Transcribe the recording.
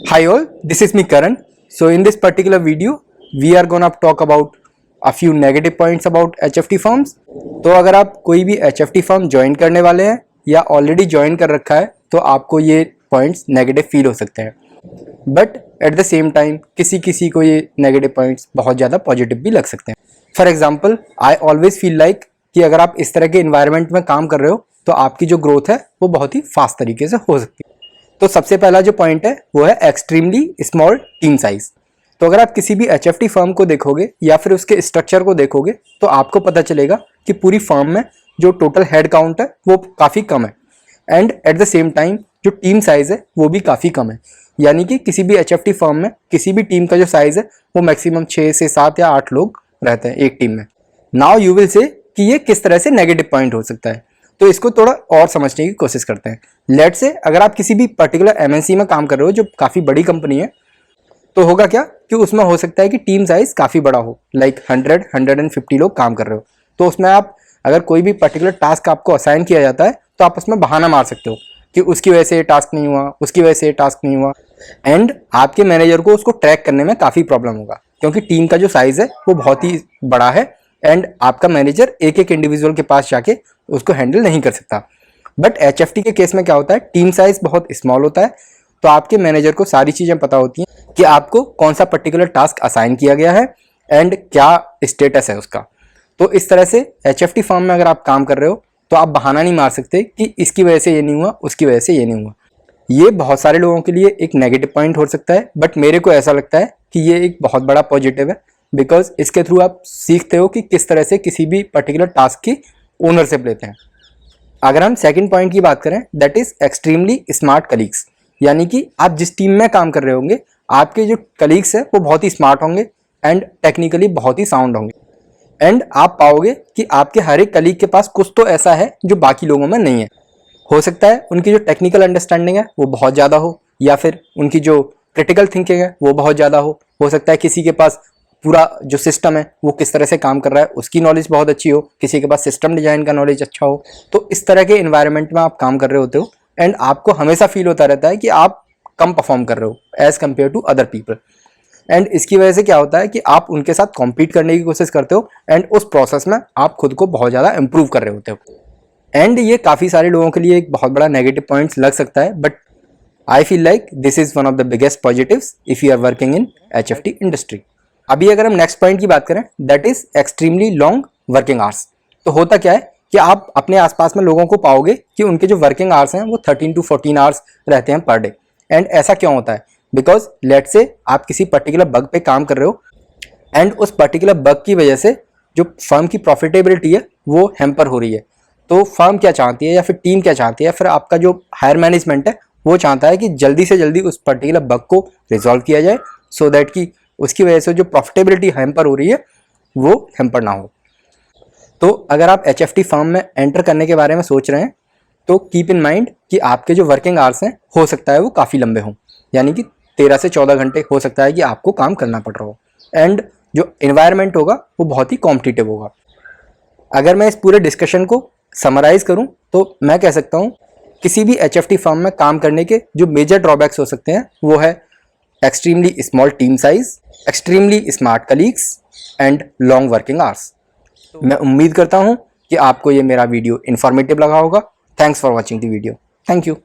Hi all, this is me Karan. So in this particular video, we are gonna talk about a few negative points about HFT firms. तो अगर आप कोई भी HFT firm join करने वाले हैं या ऑलरेडी ज्वाइन कर रखा है तो आपको ये पॉइंट्स नेगेटिव फील हो सकते हैं, but at the same time किसी किसी को ये नेगेटिव पॉइंट्स बहुत ज़्यादा पॉजिटिव भी लग सकते हैं. For example, I always feel like कि अगर आप इस तरह के इन्वायरमेंट में काम कर रहे हो तो आपकी जो ग्रोथ है वो बहुत ही फास्ट तरीके से हो सकती है. तो सबसे पहला जो पॉइंट है वो है एक्सट्रीमली स्मॉल टीम साइज. तो अगर आप किसी भी HFT फर्म को देखोगे या फिर उसके स्ट्रक्चर को देखोगे तो आपको पता चलेगा कि पूरी फर्म में जो टोटल हेड काउंट है वो काफ़ी कम है and at the same time जो टीम साइज है वो भी काफ़ी कम है. यानी कि किसी भी HFT फर्म में किसी भी टीम का जो साइज है वो मैक्सिमम 6 से 7 या 8 लोग रहते हैं एक टीम में. नाउ यू विल से कि ये किस तरह से नेगेटिव पॉइंट हो सकता है. तो इसको थोड़ा और समझने की कोशिश करते हैं. लेट्स से अगर आप किसी भी पर्टिकुलर MNC में काम कर रहे हो जो काफ़ी बड़ी कंपनी है, तो होगा क्या कि उसमें हो सकता है कि टीम साइज काफ़ी बड़ा हो, लाइक 100-150 लोग काम कर रहे हो. तो उसमें आप अगर कोई भी पर्टिकुलर टास्क आपको असाइन किया जाता है तो आप उसमें बहाना मार सकते हो कि उसकी वजह से ये टास्क नहीं हुआ, उसकी वजह से ये टास्क नहीं हुआ, एंड आपके मैनेजर को उसको ट्रैक करने में काफ़ी प्रॉब्लम होगा क्योंकि टीम का जो साइज़ है वो बहुत ही बड़ा है एंड आपका मैनेजर एक एक इंडिविजुअल के पास जाके उसको हैंडल नहीं कर सकता. बट HFT के केस में क्या होता है, टीम साइज बहुत स्मॉल होता है तो आपके मैनेजर को सारी चीज़ें पता होती हैं कि आपको कौन सा पर्टिकुलर टास्क असाइन किया गया है एंड क्या स्टेटस है उसका. तो इस तरह से HFT फर्म में अगर आप काम कर रहे हो तो आप बहाना नहीं मार सकते कि इसकी वजह से ये नहीं हुआ, उसकी वजह से ये नहीं हुआ. ये बहुत सारे लोगों के लिए एक नेगेटिव पॉइंट हो सकता है, बट मेरे को ऐसा लगता है कि ये एक बहुत बड़ा पॉजिटिव है बिकॉज इसके थ्रू आप सीखते हो कि किस तरह से किसी भी पर्टिकुलर टास्क की ओनरशिप लेते हैं. अगर हम सेकंड पॉइंट की बात करें, that is extremely smart colleagues. यानी कि आप जिस टीम में काम कर रहे होंगे आपके जो कलीग्स हैं वो बहुत ही स्मार्ट होंगे एंड टेक्निकली बहुत ही साउंड होंगे एंड आप पाओगे कि आपके हर एक कलीग के पास कुछ तो ऐसा है जो बाकी लोगों में नहीं है. हो सकता है उनकी जो टेक्निकल अंडरस्टैंडिंग है वो बहुत ज़्यादा हो या फिर उनकी जो क्रिटिकल थिंकिंग है वो बहुत ज़्यादा हो सकता है किसी के पास पूरा जो सिस्टम है वो किस तरह से काम कर रहा है उसकी नॉलेज बहुत अच्छी हो, किसी के पास सिस्टम डिजाइन का नॉलेज अच्छा हो. तो इस तरह के इन्वायरमेंट में आप काम कर रहे होते हो एंड आपको हमेशा फील होता रहता है कि आप कम परफॉर्म कर रहे हो as compared to other people. And इसकी वजह से क्या होता है कि आप उनके साथ कॉम्पीट करने की कोशिश करते हो एंड उस प्रोसेस में आप खुद को बहुत ज़्यादा इंप्रूव कर रहे होते हो. एंड ये काफ़ी सारे लोगों के लिए एक बहुत बड़ा नेगेटिव पॉइंट्स लग सकता है, but I feel like this is one of the biggest positives if you are working in HFT industry. अभी अगर हम नेक्स्ट पॉइंट की बात करें, that is extremely long working hours. तो होता क्या है कि आप अपने आसपास में लोगों को पाओगे कि उनके जो वर्किंग आवर्स हैं वो 13 to 14 आवर्स रहते हैं पर डे. एंड ऐसा क्यों होता है? बिकॉज लेट से आप किसी पर्टिकुलर बग पे काम कर रहे हो एंड उस पर्टिकुलर बग की वजह से जो फर्म की प्रॉफिटेबिलिटी है वो हैम्पर हो रही है. तो फर्म क्या चाहती है या फिर टीम क्या चाहती है, फिर आपका जो हायर मैनेजमेंट है वो चाहता है कि जल्दी से जल्दी उस पर्टिकुलर बग को रिजॉल्व किया जाए सो दैट कि उसकी वजह से जो प्रॉफिटेबिलिटी हैम्पर हो रही है वो हैम्पर ना हो. तो अगर आप HFT फर्म में एंटर करने के बारे में सोच रहे हैं तो कीप इन माइंड कि आपके जो वर्किंग आवर्स हैं हो सकता है वो काफ़ी लंबे हों, यानी कि 13 से 14 घंटे हो सकता है कि आपको काम करना पड़ रहा हो एंड जो इन्वायरमेंट होगा वो बहुत ही कॉम्पिटिटिव होगा. अगर मैं इस पूरे डिस्कशन को समराइज करूं तो मैं कह सकता हूं किसी भी HFT फर्म में काम करने के जो मेजर ड्रॉबैक्स हो सकते हैं वो है extremely small team size, extremely smart colleagues and long working hours. मैं उम्मीद करता हूं कि आपको ये मेरा वीडियो इन्फॉर्मेटिव लगा होगा. Thanks for watching the video. Thank you.